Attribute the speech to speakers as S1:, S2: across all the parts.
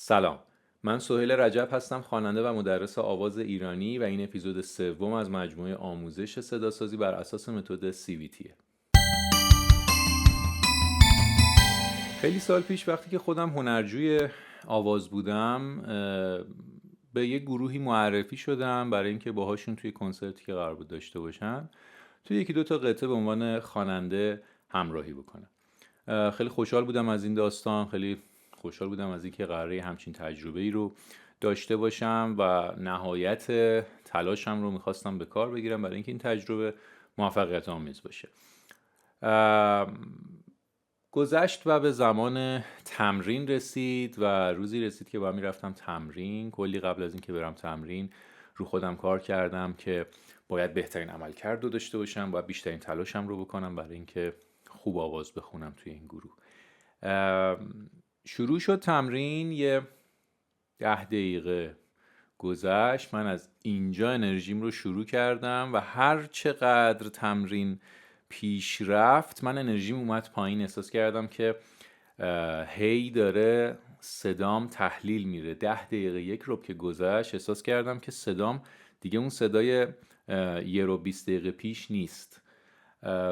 S1: سلام، من سهیل رجب هستم، خواننده و مدرس آواز ایرانی و این اپیزود سوم از مجموعه آموزش صداسازی بر اساس متد CVT. خیلی سال پیش وقتی که خودم هنرجوی آواز بودم به یه گروهی معرفی شدم برای اینکه باهاشون توی کنسرتی که قرار بود داشته باشن توی یکی دو تا قطعه به عنوان خواننده همراهی بکنم. خیلی خوشحال بودم از این داستان، خیلی خوشحال بودم از اینکه قراره همچین تجربه‌ای رو داشته باشم و نهایت تلاشم رو میخواستم به کار بگیرم برای اینکه این تجربه موفقیت آمیز باشه. گذشت و به زمان تمرین رسید و روزی رسید که باید میرفتم تمرین. کلی قبل از اینکه برم تمرین رو خودم کار کردم که باید بهترین عملکرد رو داشته باشم، باید بیشترین تلاشم رو بکنم برای اینکه خوب آواز بخونم توی این گروه. شروع شد تمرین، یه 10 دقیقه گذشت، من از اینجا انرژیم رو شروع کردم و هر چقدر تمرین پیش رفت من انرژیم اومد پایین. احساس کردم که هی داره صدام تحلیل میره. 10 دقیقه یک رو که گذشت احساس کردم که صدام دیگه اون صدای 1 رو 20 دقیقه پیش نیست.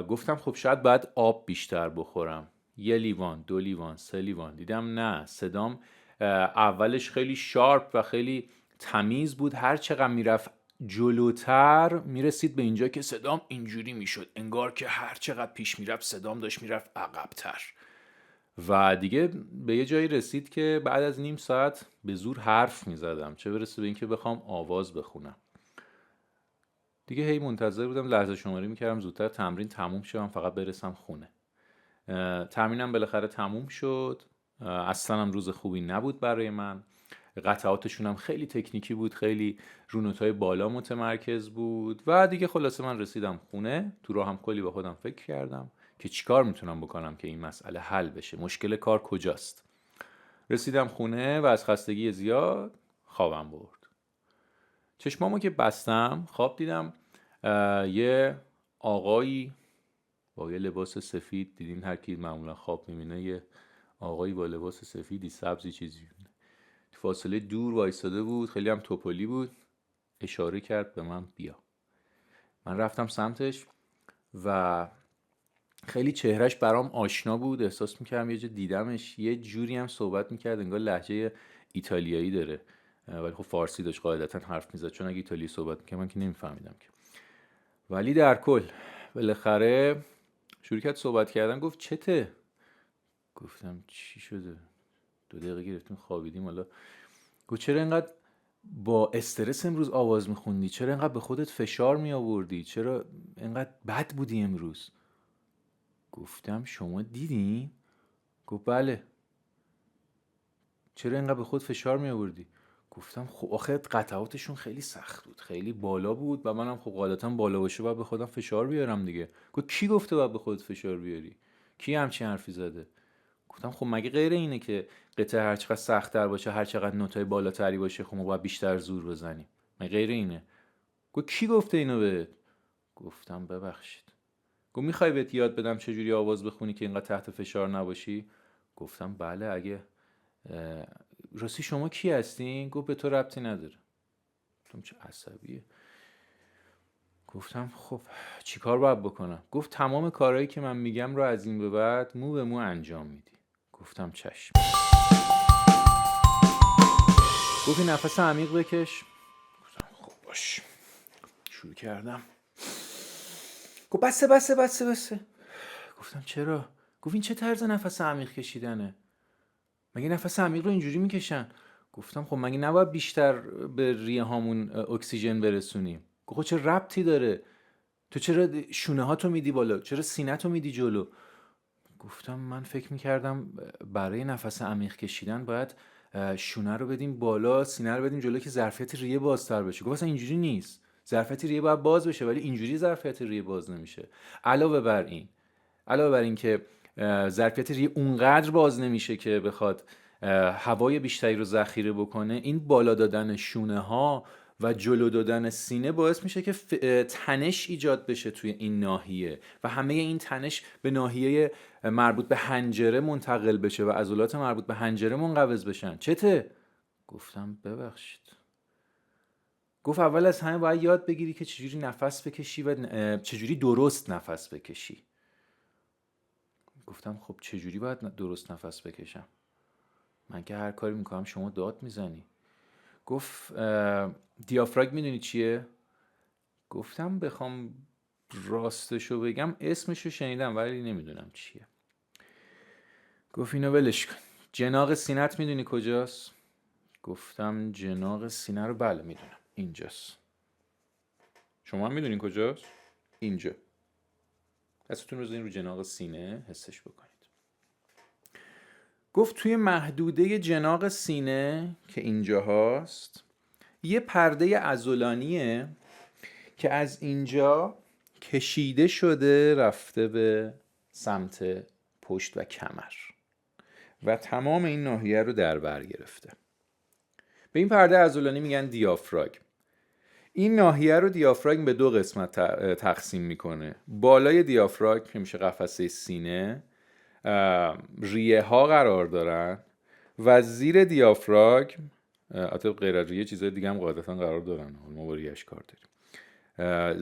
S1: گفتم خب شاید باید آب بیشتر بخورم، 1 لیوان 2 لیوان 3 لیوان. دیدم نه، صدام اولش خیلی شارپ و خیلی تمیز بود، هر چقدر میرفت جلوتر میرسید به اینجا که صدام اینجوری میشد، انگار که هر چقدر پیش میرفت صدام داشت میرفت عقبتر و دیگه به یه جایی رسید که بعد از نیم ساعت به زور حرف میزدم، چه برسه به اینکه بخوام آواز بخونم. دیگه هی منتظر بودم، لحظه شماری میکردم زودتر تمرین تموم شه، فقط برسم خونه. تمرینم بالاخره تموم شد. اصلا هم روز خوبی نبود برای من. قطعاتشون هم خیلی تکنیکی بود، خیلی رو نوت‌های بالا متمرکز بود و دیگه خلاصه من رسیدم خونه. تو راه هم کلی با خودم فکر کردم که چیکار میتونم بکنم که این مسئله حل بشه، مشکل کار کجاست. رسیدم خونه و از خستگی زیاد خوابم برد. چشمامو که بستم خواب دیدم یه آقایی با یه لباس سفید، دیدین هر کی معمولا خواب میبینه یه آقایی با لباس سفیدی سبزی چیزی تو فاصله دور وایساده بود، خیلی هم توپلی بود. اشاره کرد به من بیا. من رفتم سمتش و خیلی چهرش برام آشنا بود، احساس میکردم یه جا دیدمش. یه جوری هم صحبت میکرد انگار لهجه ایتالیایی داره، ولی خب فارسی داشت قاعدتا حرف میزد، چون اگه ایتالیایی صحبت میکرد من که نمیفهمیدم که. ولی در کل بالاخره شروع کرد صحبت کردن. گفت چته؟ گفتم چی شده؟ 2 دقیقه گرفتیم خوابیدیم حالا. گفت چرا اینقدر با استرس امروز آواز میخوندی؟ چرا اینقدر به خودت فشار میآوردی؟ چرا اینقدر بد بودی امروز؟ گفتم شما دیدین؟ گفت بله. چرا اینقدر به خود فشار میآوردی؟ گفتم خب آخه قطعاتشون خیلی سخت بود، خیلی بالا بود و منم خب غالبا بالا باشه باید به خودم فشار بیارم دیگه. گفت کی گفته باید به خودت فشار بیاری؟ کی همچین حرفی زده؟ گفتم خب مگه غیر اینه که قطعه هر چقدر سخت‌تر باشه، هر چقدر نوتای بالاتری باشه، خب ما باید بیشتر زور بزنیم؟ مگه غیر اینه؟ گفت کی گفته اینو بهت؟ گفتم ببخشید. گفت میخوای بهت یاد بدم چجوری آواز بخونی که اینقدر تحت فشار نباشی؟ گفتم بله. اگه راستی شما کی هستین؟ گفت به تو ربطی نداره. گفتم چه عصبیه. گفتم خب چیکار باید بکنم؟ گفت تمام کارهایی که من میگم رو از این به بعد مو به مو انجام میدی. گفتم چشم. گفت این نفس عمیق بکش. گفتم خب باش. شروع کردم. گفت بسه بسه بسه بسه. گفتم چرا؟ گفت این چه طرز نفس عمیق کشیدنه؟ مگه نفس عمیق رو اینجوری میکشن؟ گفتم خب مگه نباید بیشتر به ریه هامون اکسیژن برسونیم؟ گفت چه ربطی داره؟ تو چرا شونه ها تو میدی بالا؟ چرا سینه تو میدی جلو؟ گفتم من فکر میکردم برای نفس عمیق کشیدن باید شونه رو بدیم بالا، سینه رو بدیم جلو که ظرفیت ریه بازتر بشه. گفت اصلا اینجوری نیست، ظرفیت ریه باید باز بشه ولی اینجوری ظرفیت ریه باز نمیشه. علاوه بر این که ظرفیت ریه اونقدر باز نمیشه که بخواد هوای بیشتری رو ذخیره بکنه، این بالا دادن شونه ها و جلو دادن سینه باعث میشه که تنش ایجاد بشه توی این ناحیه و همه این تنش به ناحیه مربوط به حنجره منتقل بشه و عضلات مربوط به حنجره منقبض بشن. چته؟ گفتم ببخشید. گفت اول از همه باید یاد بگیری که چجوری نفس بکشی و چجوری درست نفس بکشی. گفتم خب چجوری باید درست نفس بکشم؟ من که هر کاری میکنم شما داد میزنی. گفت دیافراگم میدونی چیه؟ گفتم بخوام راستشو بگم اسمشو شنیدم ولی نمیدونم چیه. گفت اینو ولش کن. جناق سینت میدونی کجاست؟ گفتم جناق سینه رو بله میدونم، اینجاست. شما هم میدونین کجاست؟ اینجا. دستتون رو بزنین رو جناق سینه، حسش بکنید. گفت توی محدوده جناق سینه که اینجا هست یه پرده عضلانیه که از اینجا کشیده شده رفته به سمت پشت و کمر و تمام این ناحیه رو در بر گرفته. به این پرده عضلانی میگن دیافراگم. این ناحیه رو دیافراگم به دو قسمت تقسیم میکنه. بالای دیافراگم که میشه قفسه سینه، ریه ها قرار دارن و زیر دیافراگم البته غیر از ریه چیزای دیگه هم قاعدتا قرار دارن، ما با ریهش کار داریم.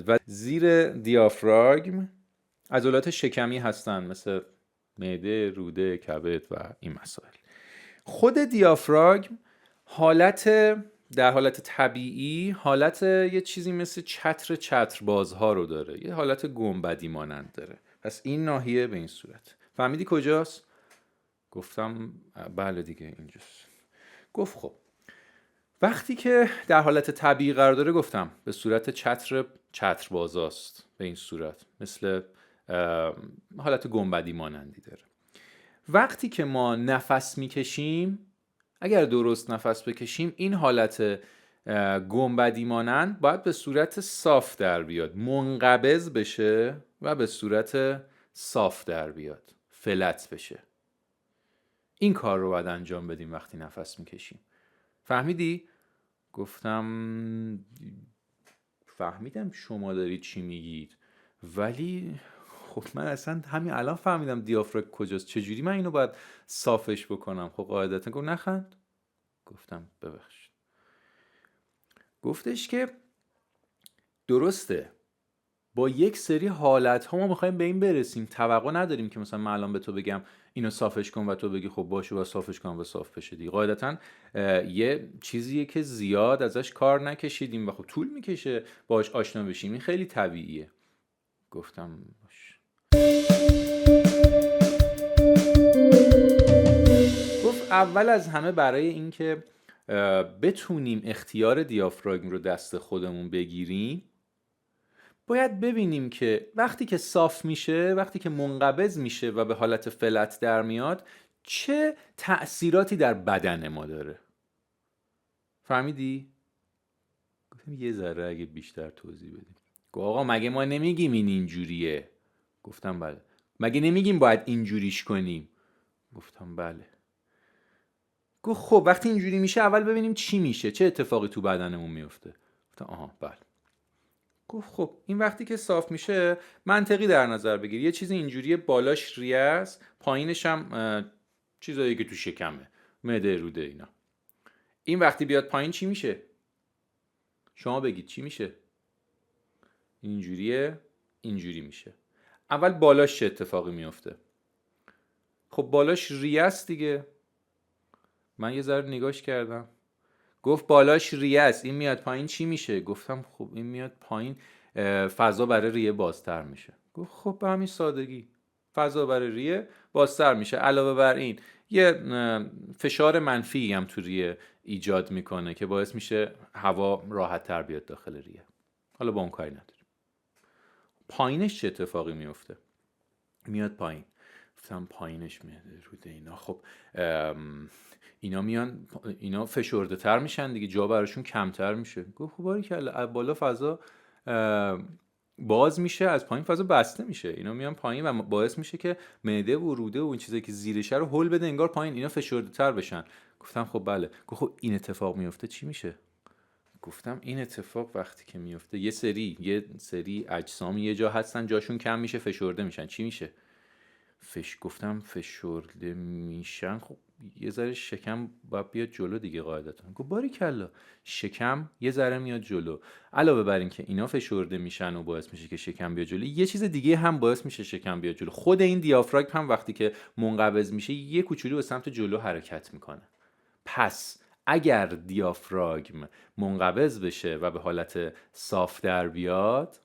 S1: و زیر دیافراگم عضلات شکمی هستن مثل معده، روده، کبد و این مسائل. خود دیافراگم در حالت طبیعی حالت یه چیزی مثل چتربازها رو داره، یه حالت گنبدی مانند داره. پس این ناحیه به این صورت. فهمیدی کجاست؟ گفتم بله دیگه اینجاست. گفت خب وقتی که در حالت طبیعی قرار داره گفتم به صورت چتربازاست، به این صورت مثل حالت گنبدی مانندی داره. وقتی که ما نفس میکشیم اگر درست نفس بکشیم این حالت گنبدی مانند باید به صورت صاف در بیاد، منقبض بشه و به صورت صاف در بیاد، فلت بشه. این کار رو باید انجام بدیم وقتی نفس میکشیم. فهمیدی؟ گفتم فهمیدم شما دارید چی میگید ولی خب من اصلا همین الان فهمیدم دیافراگم کجاست، چجوری من اینو باید صافش بکنم؟ خب قاعدتا. گفت نخند. گفتم ببخشید. گفتش که درسته با یک سری حالت ها ما میخوایم به این برسیم، توقع نداریم که مثلا من الان به تو بگم اینو صافش کن و تو بگی خب باشه و صافش کن و صاف بشه دیگه. قاعدتا یه چیزیه که زیاد ازش کار نکشیدیم و خب طول میکشه باش آشنا بشیم، این خیلی طبیعیه. گفتم باشه. گفت اول از همه برای این که بتونیم اختیار دیافراگم رو دست خودمون بگیریم باید ببینیم که وقتی که صاف میشه، وقتی که منقبض میشه و به حالت فلت در میاد چه تأثیراتی در بدن ما داره. فهمیدی؟ گفتم یه ذره اگه بیشتر توضیح بدیم. گفت آقا مگه ما نمیگیم این اینجوریه؟ گفتم بله. مگه نمیگیم باید اینجوریش کنیم؟ گفتم بله. گفت خب وقتی اینجوری میشه اول ببینیم چی میشه، چه اتفاقی تو بدنمون میفته. گفتم آها بله. گفت خب این وقتی که صاف میشه منطقی در نظر بگیر یه چیزی اینجوریه، بالاش ریه است، پایینش هم چیزایی که تو شکمه، معده، روده، اینا. این وقتی بیاد پایین چی میشه؟ شما بگید چی میشه؟ اینجوریه، اینجوری میشه. اول بالاش چه اتفاقی میفته؟ خب بالاش ریه است دیگه. من یه ذره نگاش کردم. گفت بالاش ریه است، این میاد پایین چی میشه؟ گفتم خب این میاد پایین فضا برای ریه بازتر میشه. گفت خب به همین سادگی فضا برای ریه بازتر میشه، علاوه بر این یه فشار منفی هم تو ریه ایجاد میکنه که باعث میشه هوا راحت تر بیاد داخل ریه. حالا با اون کاری نداریم. پایینش چه اتفاقی میفته؟ میاد پایین. گفتم پایینش میاد روده اینا. خب اینا فشرده تر میشن دیگه، جا براشون کمتر میشه. گفت خب باریکلا، بالا فضا باز میشه، از پایین فضا بسته میشه. اینا میان پایین و باعث میشه که معده و روده و این چیزایی که زیرشه رو هول بده، انگار پایین اینا فشرده تر بشن. گفتم خب بله. گفت خب این اتفاق میفته چی میشه؟ گفتم این اتفاق وقتی که میفته یه سری اجسام یه جا هستن جاشون کم میشه، فشرده میشن، چی میشه؟ گفتم فشرده میشن، خب یه ذره شکم باید بیاد جلو دیگه قاعدتا. گفت باریکلا، شکم یه ذره میاد جلو. علاوه بر این که اینا فشرده میشن و باعث میشه که شکم بیاد جلو، یه چیز دیگه هم باعث میشه شکم بیاد جلو. خود این دیافراگم هم وقتی که منقبض میشه یه کوچولو به سمت جلو حرکت میکنه. پس اگر دیافراگم منقبض بشه و به حالت صاف در بیاد،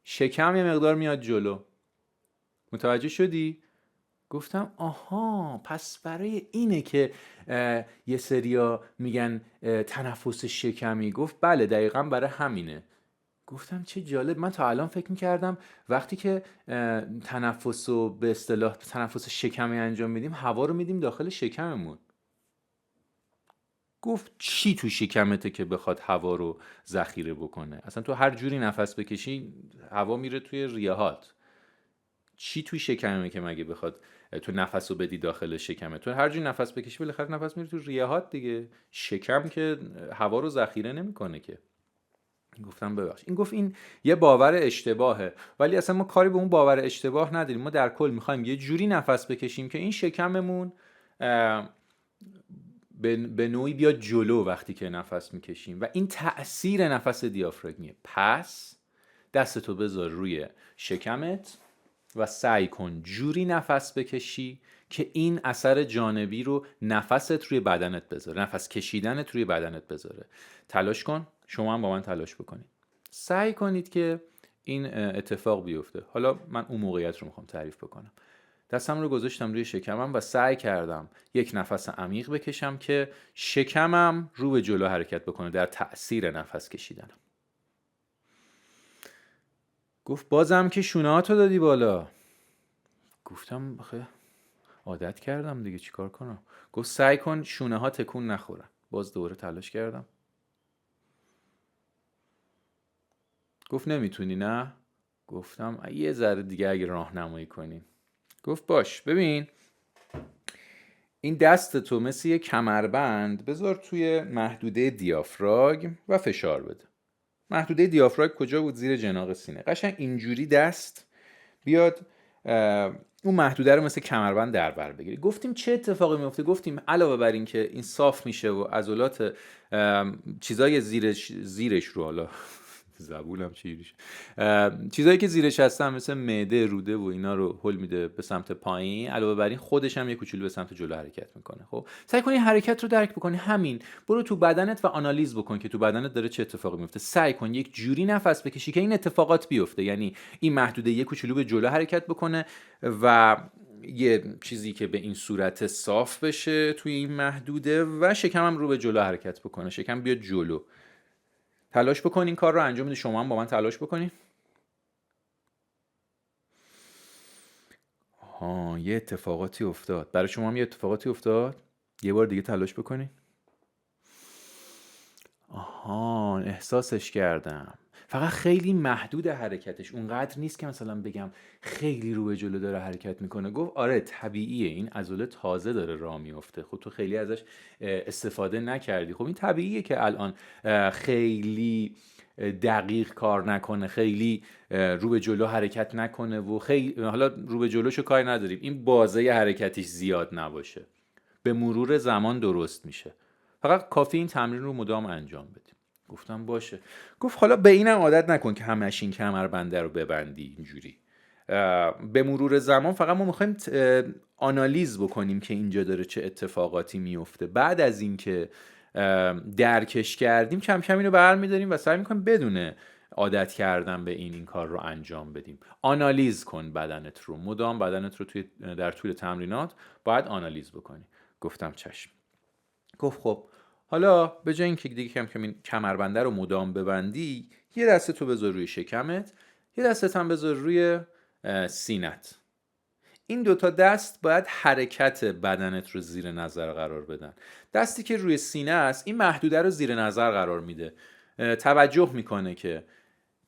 S1: شکم یه مقدار میاد جلو. متوجه شدی؟ گفتم آها، پس برای اینه که یه سریا میگن تنفس شکمی. گفت بله دقیقا برای همینه. گفتم چه جالب، من تا الان فکر میکردم وقتی که تنفس رو به اصطلاح تنفس شکمی انجام میدیم هوا رو میدیم داخل شکممون. گفت چی تو شکمته که بخواد هوا رو ذخیره بکنه؟ اصلا تو هر جوری نفس بکشی هوا میره توی ریهات. چی توی شکمه که مگه بخواد تو نفس رو بدی داخل شکمه؟ تو هر جوری نفس بکشی بالاخره نفس میره تو ریهات دیگه. شکم که هوا رو ذخیره نمیکنه که. گفتم ببخش. این گفت این یه باور اشتباهه، ولی اصلا ما کاری به اون باور اشتباه نداریم. ما در کل میخوایم یه جوری نفس بکشیم که این شکممون به نوعی بیاد جلو وقتی که نفس میکشیم و این تأثیر نفس دیافراگمیه. پس دستتو بذار روی شکمت و سعی کن جوری نفس بکشی که این اثر جانبی رو نفست روی بدنت بذاره، نفس کشیدنت روی بدنت بذاره. تلاش کن، شما هم با من تلاش بکنید، سعی کنید که این اتفاق بیفته. حالا من اون موقعیت رو میخوام تعریف بکنم. دستم رو گذاشتم روی شکمم و سعی کردم یک نفس عمیق بکشم که شکمم رو به جلو حرکت بکنه در تأثیر نفس کشیدنم. گفت بازم که شونهاتو دادی بالا. گفتم آخه عادت کردم دیگه، چیکار کنم؟ گفت سعی کن شونه ها تکون نخورن. باز دوباره تلاش کردم. گفت نمیتونی نه؟ گفتم یه ذره دیگه اگه راهنمایی کنی. گفت باش، ببین این دست تو مثل یه کمربند بذار توی محدوده دیافراگم و فشار بده. محدوده دیافراگم کجا بود؟ زیر جناق سینه. قشنگ اینجوری دست بیاد اون محدوده رو مثل کمربند در بر بگیری. گفتیم چه اتفاقی میفته؟ گفتیم علاوه بر این که این صاف میشه و عضلات چیزای زیرش رو، حالا زبونم چیریش، چیزایی که زیرش هستن مثل معده، روده و اینا رو هل میده به سمت پایین. علاوه بر این خودش هم یه کوچولو به سمت جلو حرکت میکنه. خب سعی کن این حرکت رو درک بکنی. همین، برو تو بدنت و آنالیز بکن که تو بدنت داره چه اتفاقی میفته. سعی کن یک جوری نفس بکشی که این اتفاقات بیفته، یعنی این محدوده یه کوچولو به جلو حرکت بکنه و یه چیزی که به این صورت صاف بشه توی این محدوده و شکمم رو به جلو حرکت بکنه، شکم بیاد جلو. تلاش بکن این کار رو انجام بده. شما هم با من تلاش بکنید. یه اتفاقاتی افتاد برای شما هم. یه اتفاقاتی افتاد. یه بار دیگه تلاش بکنید. احساسش کردم. فقط خیلی محدود حرکتش، اونقدر نیست که مثلا بگم خیلی رو به جلو داره حرکت میکنه. گفت آره طبیعیه، این عضله تازه داره راه میفته. خب تو خیلی ازش استفاده نکردی. خب این طبیعیه که الان خیلی دقیق کار نکنه، خیلی رو به جلو حرکت نکنه و خیلی حالا رو به جلوشو کاری نداریم، این بازه حرکتش زیاد نباشه. به مرور زمان درست میشه. فقط کافی این تمرین رو مدام انجام بدیم. گفتم باشه. گفت حالا به اینم عادت نکن که همش این کمربنده رو ببندی اینجوری. به مرور زمان فقط ما میخوایم آنالیز بکنیم که اینجا داره چه اتفاقاتی میفته. بعد از اینکه درکش کردیم کم کم اینو برمی‌داریم و سعی میکنیم بدون عادت کردن به این کار رو انجام بدیم. آنالیز کن بدنت رو، مدام بدنت رو در طول تمرینات باید آنالیز بکنی. گفتم چشم. گفت خب حالا به جای اینکه دیگه کم کم این کمربنده رو مدام ببندی، یه دستتو بذار روی شکمت، یه دستت هم بذار روی سینت. این دوتا دست باید حرکت بدنت رو زیر نظر قرار بدن. دستی که روی سینه است این محدوده رو زیر نظر قرار میده، توجه میکنه که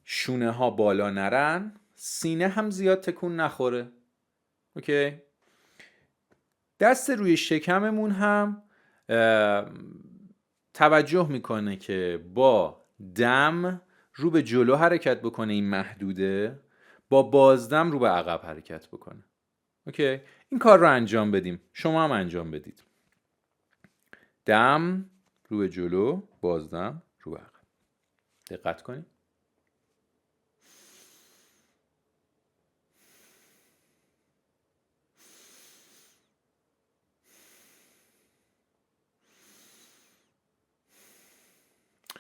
S1: شونه ها بالا نرن، سینه هم زیاد تکون نخوره. اوکی؟ دست روی شکممون هم توجه میکنه که با دم رو به جلو حرکت بکنه این محدوده، با بازدم رو به عقب حرکت بکنه. اوکی، این کار رو انجام بدیم، شما هم انجام بدید. دم رو به جلو، بازدم رو به عقب. دقت کنید.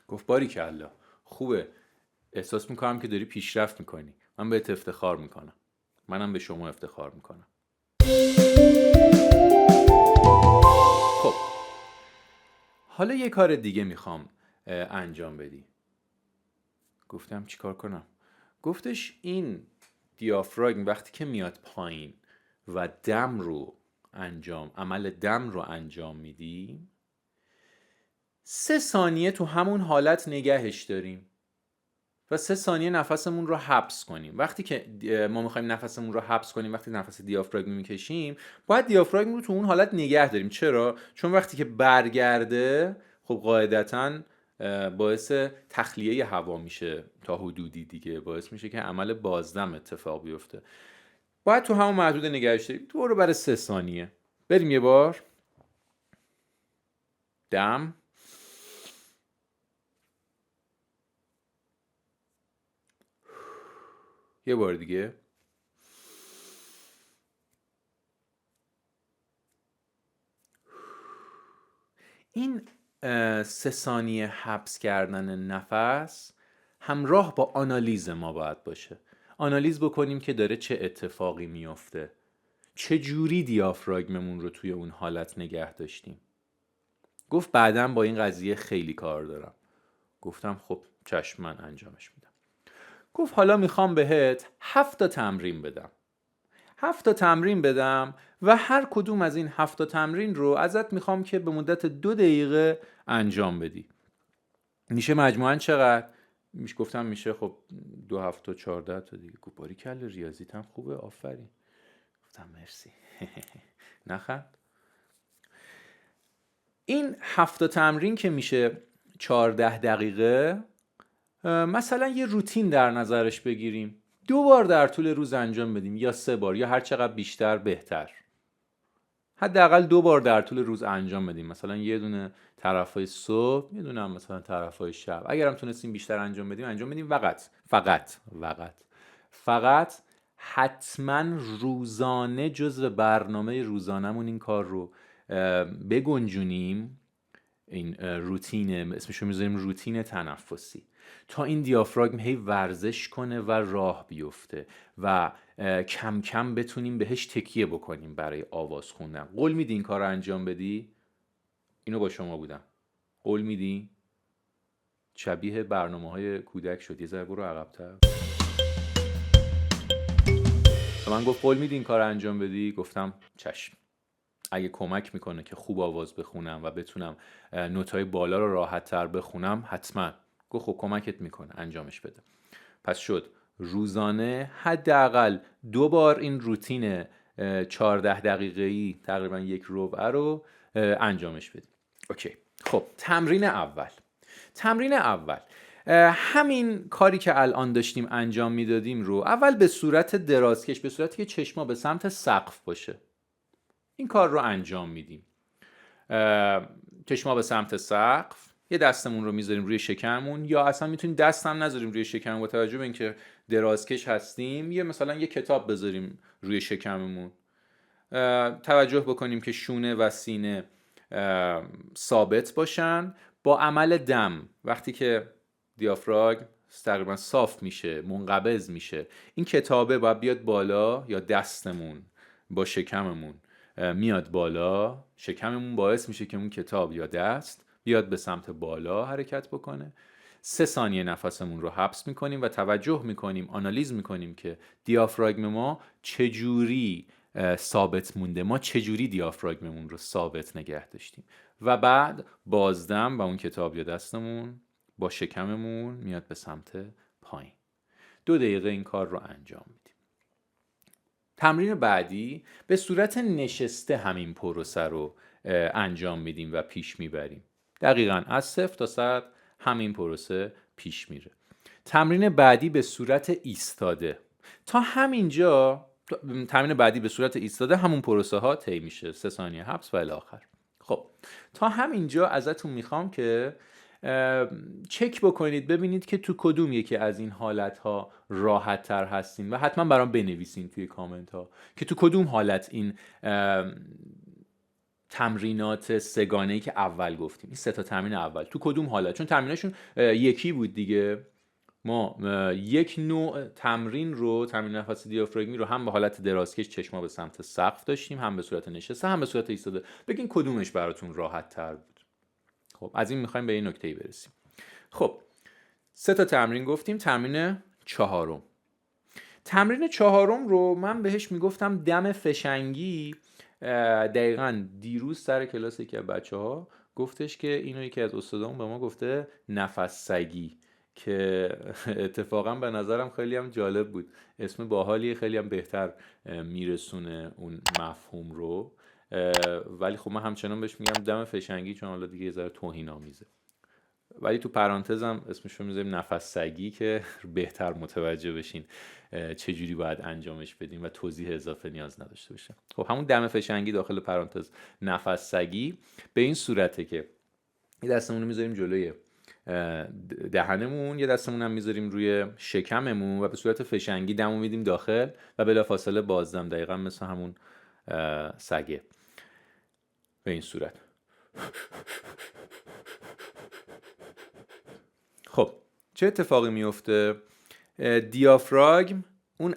S1: گفت باریکلا، خوبه، احساس میکنم که داری پیشرفت میکنی. من بهت افتخار میکنم، منم به شما افتخار میکنم. خب حالا یه کار دیگه میخوام انجام بدی. گفتم چی کار کنم؟ گفتش این دیافراگم وقتی که میاد پایین و عمل دم رو انجام میدی، 3 ثانیه تو همون حالت نگهش داریم و 3 ثانیه نفسمون رو حبس کنیم. وقتی که ما میخوایم نفسمون رو حبس کنیم، وقتی نفس دیافراگم میکشیم، باید دیافراگم رو تو اون حالت نگه داریم. چرا؟ چون وقتی که برگرده، خب قاعدتاً باعث تخلیه هوا میشه تا حدودی دیگه، باعث میشه که عمل بازدم اتفاق بیفته. باید تو همون محدود نگهش داریم. تو رو برای 3 ثانیه بریم یه بار. دم، یه بار دیگه. این 3 ثانیه حبس کردن نفس همراه با آنالیز ما باید باشه. آنالیز بکنیم که داره چه اتفاقی میفته، چه جوری دیافراگممون رو توی اون حالت نگه داشتیم. گفت بعداً با این قضیه خیلی کار دارم. گفتم خب چشم، من انجامش میدم. گفت حالا میخوام بهت 7 تا تمرین بدم. 7 تا تمرین بدم و هر کدوم از این 7 تا تمرین رو ازت میخوام که به مدت 2 دقیقه انجام بدی. میشه مجموعاً چقدر؟ گفتم میشه خب 2 هفته 14 تا دیگه. گفت باریکلا، ریاضیت هم خوبه، آفرین. گفتم مرسی. نخند. این 7 تا تمرین که میشه 14 دقیقه، مثلا یه روتین در نظرش بگیریم. 2 بار در طول روز انجام بدیم یا 3 بار، یا هر چقدر بیشتر بهتر. حداقل 2 بار در طول روز انجام بدیم. مثلا یه دونه طرفای صبح، یه دونه هم مثلا طرفای شب. اگرم تونستیم بیشتر انجام بدیم. فقط حتما روزانه جزو برنامه روزانمون این کار رو بگنجونیم. این روتین، اسمشو میذاریم روتین تنفسی، تا این دیافراگم هی ورزش کنه و راه بیفته و کم کم بتونیم بهش تکیه بکنیم برای آواز خوندن. قول میدی این کار رو انجام بدی؟ اینو با شما بودم. قول میدی؟ شبیه برنامه‌های کودک شد. یه ذره برو عقب‌تر. من گفت قول میدی این کار رو انجام بدی؟ گفتم چشم. اگه کمک میکنه که خوب آواز بخونم و بتونم نوت‌های بالا رو راحت تر بخونم، حتما. گفت خب کمکت میکنه، انجامش بده. پس شد روزانه حداقل 2 بار این روتین 14 دقیقه‌ای، تقریبا 1 ربع رو انجامش بدیم. اوکی. خب تمرین اول همین کاری که الان داشتیم انجام میدادیم رو اول به صورت درازکش، به صورتی که چشما به سمت سقف باشه، این کار رو انجام میدیم. چشما به سمت سقف، یه دستمون رو میذاریم روی شکممون، یا اصلا میتونیم دست هم نذاریم روی شکممون. با توجه به اینکه درازکش هستیم، مثلا یه کتاب بذاریم روی شکممون. توجه بکنیم که شونه و سینه ثابت باشن. با عمل دم، وقتی که دیافراگم تقریبا صاف میشه، منقبض میشه، این کتابه باید بیاد بالا، یا دستمون با شکممون میاد بالا. شکممون باعث میشه که اون کتاب یا دست بیاد به سمت بالا حرکت بکنه. 3 ثانیه نفسمون رو حبس میکنیم و توجه میکنیم، آنالیز میکنیم که دیافراگم ما چجوری ثابت مونده، ما چجوری دیافراگممون رو ثابت نگه داشتیم. و بعد بازدم و اون کتاب یا دستمون با شکممون میاد به سمت پایین. 2 دقیقه این کار رو انجام میدیم. تمرین بعدی به صورت نشسته همین پروسه رو انجام میدیم و پیش میبریم. دقیقاً از 0 تا 100 همین پروسه پیش میره. تمرین بعدی به صورت ایستاده. تا همینجا تمرین بعدی به صورت ایستاده همون پروسه ها طی میشه، 3 ثانیه حبس و الی آخر. خب تا همینجا ازتون میخوام که چک بکنید ببینید که تو کدوم یکی از این حالت ها راحت تر هستین و حتما برام بنویسین توی کامنت ها که تو کدوم حالت این تمرینات سگانه‌ای که اول گفتیم، این 3 تا تمرین اول تو کدوم حالت، چون تمریناشون یکی بود دیگه. ما یک نوع تمرین رو، تمرین نفس دیافراگمی رو هم به حالت درازکش چشما به سمت سقف داشتیم، هم به صورت نشسته، هم به صورت ایستاده. بگین کدومش براتون راحت تر بود. خب از این میخوایم به این نکته برسیم. خب 3 تا تمرین گفتیم. تمرین چهارم رو من بهش میگفتم دم فشنگی. دقیقاً دیروز سر کلاس یکی از بچه‌ها گفتش که اینو یکی از استادامون به ما گفته نفس سگی، که اتفاقا به نظرم خیلی هم جالب بود، اسم باحالیه، خیلی هم بهتر میرسونه اون مفهوم رو. ولی خب من همچنان بهش میگم دم فشنگی چون حالا دیگه یه ذره توهین‌آمیزه، ولی تو پرانتزم اسمش رو میذاریم نفس سگی که بهتر متوجه بشین چجوری باید انجامش بدیم و توضیح اضافه نیاز نداشته باشه. خب همون دم فشنگی داخل پرانتز نفس سگی به این صورته که یه دستمون رو میذاریم جلوی دهنمون، یه دستمون هم میذاریم روی شکممون و به صورت فشنگی دمو میدیم داخل و بلافاصله بازدم، دقیقا مثل همون سگه به این صورت. خب چه اتفاقی میفته؟ دیافراگم اون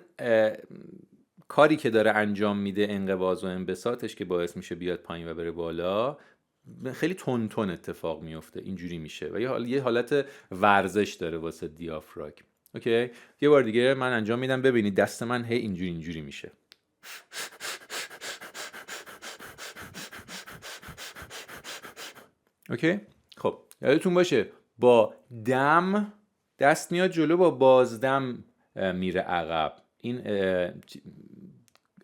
S1: کاری که داره انجام میده، انقباض و انبساطش که باعث میشه بیاد پایین و بره بالا، خیلی تون تون اتفاق میفته، اینجوری میشه و یه حالت ورزش داره واسه دیافراگم. اوکی، یه بار دیگه من انجام میدم ببینید دست من هی اینجوری میشه. اوکی، خب یادتون باشه با دم دست میاد جلو، با بازدم میره عقب. این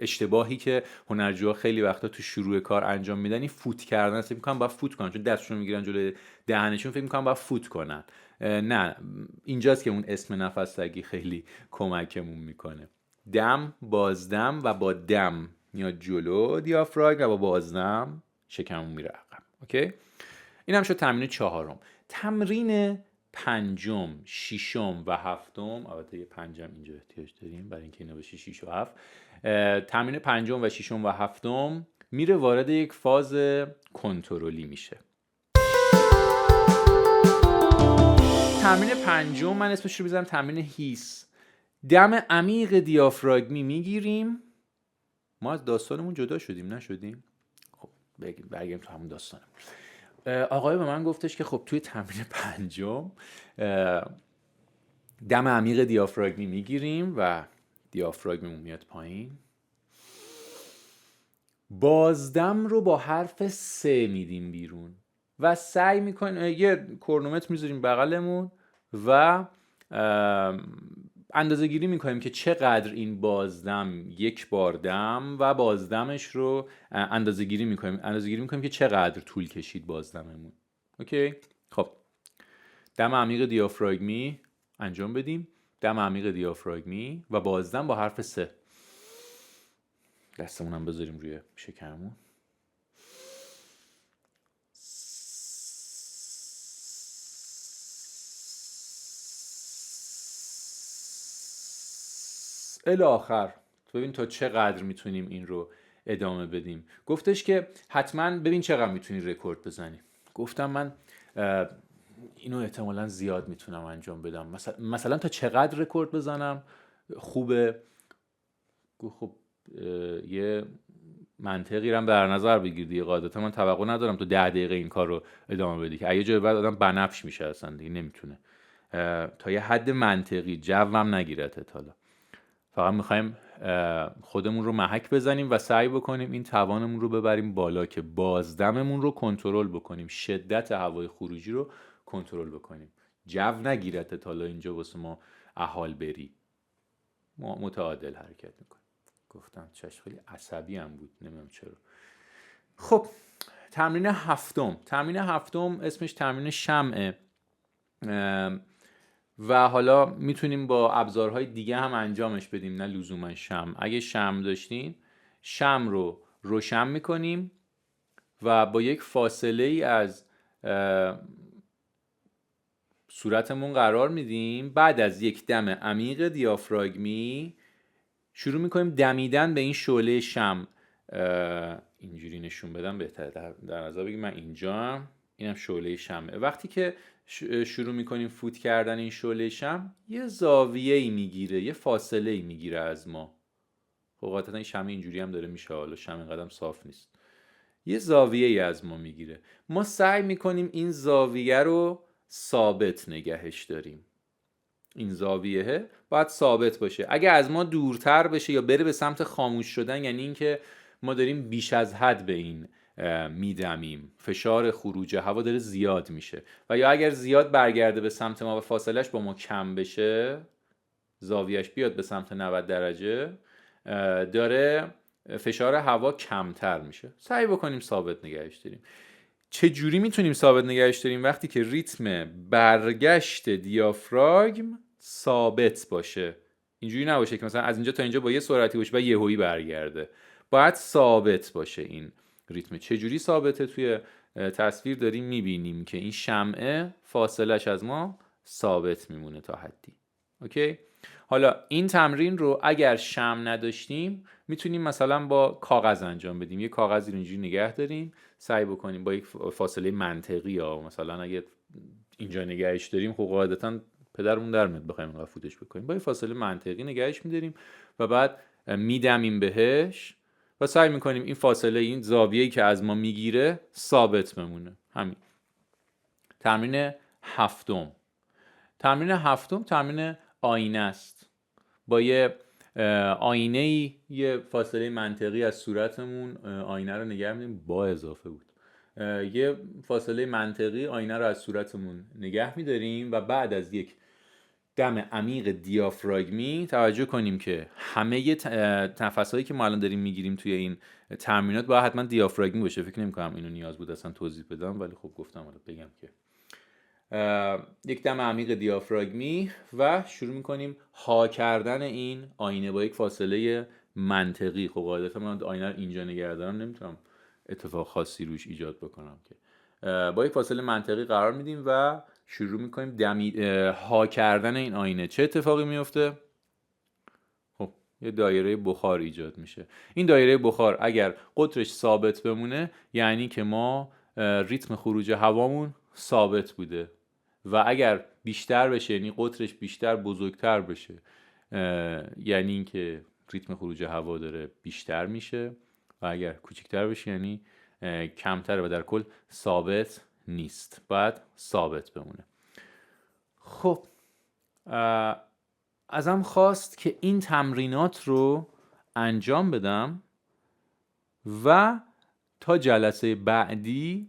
S1: اشتباهی که هنرجوها خیلی وقتا تو شروع کار انجام میدن، این فوت کردن، فکر میکنن باید فوت کنن چون دستشون میگیرن جلوی دهنشون، فکر میکنن باید فوت کنن. نه، اینجاست که اون اسم نفس سگی خیلی کمکمون میکنه. دم، بازدم و با دم میاد جلو دیافراگم و با بازدم شکممون میره عقب. اوکی، این هم شد تمرین 4. تمرین 5، 6 و 7، البته یه 5 اینجا احتیاج داریم برای اینکه اینا بشه 6 و 7. تمرین 5 و 6 و 7 میره وارد یک فاز کنترلی میشه. تمرین 5 من اسمش رو میذارم تمرین هیس. دم عمیق دیافراگمی میگیریم. ما از داستانمون جدا شدیم نشدیم؟ خب برگردیم تو همون داستانم. آقای به من گفتش که خب توی تمرین 5 دم عمیق دیافراگمی میگیریم و دیافراگممون میاد پایین. بازدم رو با حرف 3 میدیم بیرون و سعی میکنیم یه کرونومتر میذاریم بغلمون و اندازه گیری میکنیم که چقدر این بازدم یک بار دم و بازدمش رو اندازه گیری میکنیم که چقدر طول کشید بازدممون. اوکی، خب دم عمیق دیافراگمی انجام بدیم، دم عمیق دیافراگمی و بازدم با حرف 3. دستمون هم بذاریم روی شکممون. الی آخر. ببین تا چقدر میتونیم این رو ادامه بدیم. گفتش که حتما ببین چقدر میتونی رکورد بزنی. گفتم من اینو احتمالاً زیاد میتونم انجام بدم، مثلا تا چقدر رکورد بزنم خوبه. خب یه منطقی رو هم در نظر بگیر دیگه، قاعدتا من توقع ندارم تو 10 دقیقه این کار رو ادامه بدی که اگه جای بعد آدم بنفش میشه اصلا دیگه نمیتونه. تا یه حد منطقی، جوم نگیرته. حالا فقط میخوایم خودمون رو محک بزنیم و سعی بکنیم این توانمون رو ببریم بالا که بازدممون رو کنترل بکنیم، شدت هوای خروجی رو کنترل بکنیم، جو نگیرته. حالا اینجا واسه ما احال بری، ما متعادل حرکت میکنیم. گفتم چشم، خیلی عصبی هم بود نمیدونم چرا. خب تمرین 7 اسمش تمرین شمعه. و حالا میتونیم با ابزارهای دیگه هم انجامش بدیم، نه لزوما شمع. اگه شمع داشتین، شمع رو روشن میکنیم و با یک فاصله ای از صورتمون قرار میدیم. بعد از یک دم عمیق دیافراگمی شروع میکنیم دمیدن به این شعله شمع. اینجوری نشون بدم بهتره، در نظر بگیم من اینجا، اینم شعله شمعه. وقتی که شروع میکنیم فوت کردن این شعله شمع، یه زاویه‌ای میگیره، یه فاصله‌ای میگیره از ما. خب قاعدتا این شمع اینجوری هم داره میشه، حالا شمع اینقدر صاف نیست، یه زاویه‌ای از ما میگیره. ما سعی میکنیم این زاویه رو ثابت نگهش داریم. این زاویه باید ثابت باشه. اگه از ما دورتر بشه یا بره به سمت خاموش شدن، یعنی اینکه ما داریم بیش از حد به این میدمیم، فشار خروج هوا داره زیاد میشه. و یا اگر زیاد برگرده به سمت ما و فاصلش با ما کم بشه، زاویهش بیاد به سمت 90 درجه، داره فشار هوا کمتر میشه. سعی بکنیم ثابت نگهش داریم. چه جوری میتونیم ثابت نگهش داریم؟ وقتی که ریتم برگشت دیافراگم ثابت باشه. اینجوری نباشه که مثلا از اینجا تا اینجا با یه سرعتی باشه و یهویی برگرده. باید ثابت باشه این ریتم. چه جوری ثابته؟ توی تصویر داریم میبینیم که این شمعه فاصلش از ما ثابت میمونه تا حدی. اوکی؟ حالا این تمرین رو اگر شمع نداشتیم میتونیم مثلا با کاغذ انجام بدیم. یه کاغذی رو اینجوری نگه داریم، سعی بکنیم با یک فاصله منطقی، یا مثلا اگه اینجا نگهش داریم خب قاعدتا پدرمون در میاد بخوایم اینقدر فوتش بکنیم، با یک فاصله منطقی نگهش میداریم و بعد میدمیم بهش و سعی میکنیم این فاصله، این زاویه‌ای که از ما میگیره ثابت بمونه. همین. تمرین هفتم. تمرین آینه است. با یه آینه یه فاصله منطقی از صورتمون آینه رو نگه می‌داریم. با اضافه بود. یه فاصله منطقی آینه رو از صورتمون نگه می‌داریم و بعد از یک دم عمیق دیافراگمی توجه کنیم که همه تنفس‌هایی که ما الان داریم میگیریم توی این تمرینات باید حتما دیافراگمی باشه. فکر نمی‌کنم اینو نیاز بود اصلا توضیح بدم، ولی خب گفتم حالا بگم که یک دم عمیق دیافراگمی و شروع میکنیم ها کردن این آینه با یک فاصله منطقی. خب قاعدتا من آینه رو اینجا نگه دارم، نمیتونم اتفاق خاصی روش ایجاد بکنم که. با یک فاصله منطقی قرار میدیم و شروع میکنیم ها کردن این آینه. چه اتفاقی میفته؟ خب یه دایره بخار ایجاد میشه. این دایره بخار اگر قطرش ثابت بمونه یعنی که ما ریتم خروج هوامون ثابت بوده، و اگر بیشتر بشه یعنی قطرش بیشتر بزرگتر بشه یعنی اینکه ریتم خروج هوا داره بیشتر میشه، و اگر کوچکتر بشه یعنی کمتره و در کل ثابت نیست، باید ثابت بمونه. خب ازم خواست که این تمرینات رو انجام بدم و تا جلسه بعدی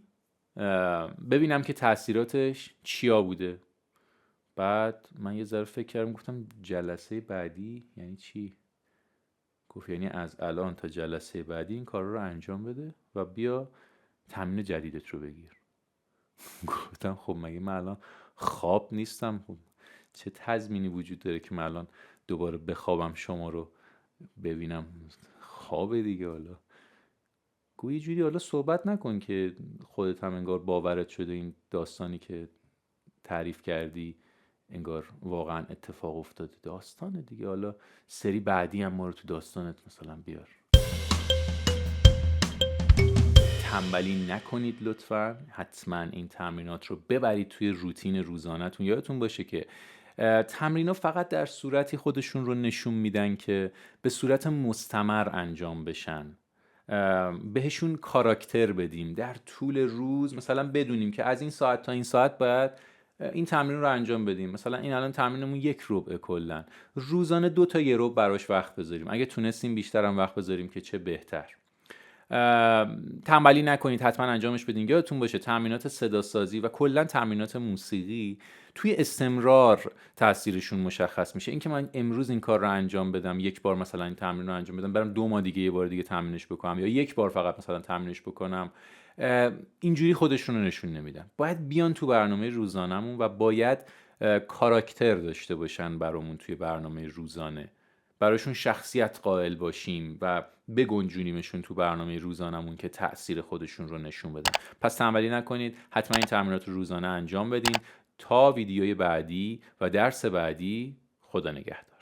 S1: ببینم که تاثیراتش چیا بوده. بعد من یه ذره فکر کردم، گفتم جلسه بعدی یعنی چی؟ گفت یعنی از الان تا جلسه بعدی این کار رو انجام بده و بیا تمرین جدیدت رو بگیر. گفتم خب مگه من الان خواب نیستم؟ خب چه تضمینی وجود داره که من الان دوباره بخوابم شما رو ببینم؟ خوابه دیگه. حالا گویی جوری حالا صحبت نکن که خودت هم انگار باورت شده این داستانی که تعریف کردی انگار واقعا اتفاق افتاده. داستانه دیگه، حالا سری بعدی هم ما رو تو داستانت مثلا بیار. تنبلی نکنید لطفا. حتما این تمرینات رو ببرید توی روتین روزانه‌تون. یادتون باشه که تمرین‌ها فقط در صورتی خودشون رو نشون میدن که به صورت مستمر انجام بشن. بهشون کاراکتر بدیم در طول روز. مثلا بدونیم که از این ساعت تا این ساعت باید این تمرین رو انجام بدیم. مثلا این الان تمرینمون 1 ربع کلا. روزانه 2 تا 1 ربع براش وقت بذاریم. اگه تونستیم بیشتر هم وقت بذاریم که چه بهتر. تنبلی نکنید، حتما انجامش بدین. یادتون باشه تمرینات صداسازی و کلا تمرینات موسیقی توی استمرار تاثیرشون مشخص میشه. اینکه من امروز این کار رو انجام بدم، 1 بار مثلا این تمرین رو انجام بدم، برم 2 ماه دیگه 1 بار دیگه تمرینش بکنم، یا 1 بار فقط مثلا تمرینش بکنم، اینجوری خودشون رو نشون نمیدن. باید بیان تو برنامه روزانمون و باید کاراکتر داشته باشن برامون توی برنامه روزانه، براشون شخصیت قائل باشیم و بگنجونیمشون تو برنامه روزانمون که تأثیر خودشون رو نشون بدن. پس تنبلی نکنید، حتما این تمرینات رو روزانه انجام بدین. تا ویدیوی بعدی و درس بعدی، خدا نگهدار.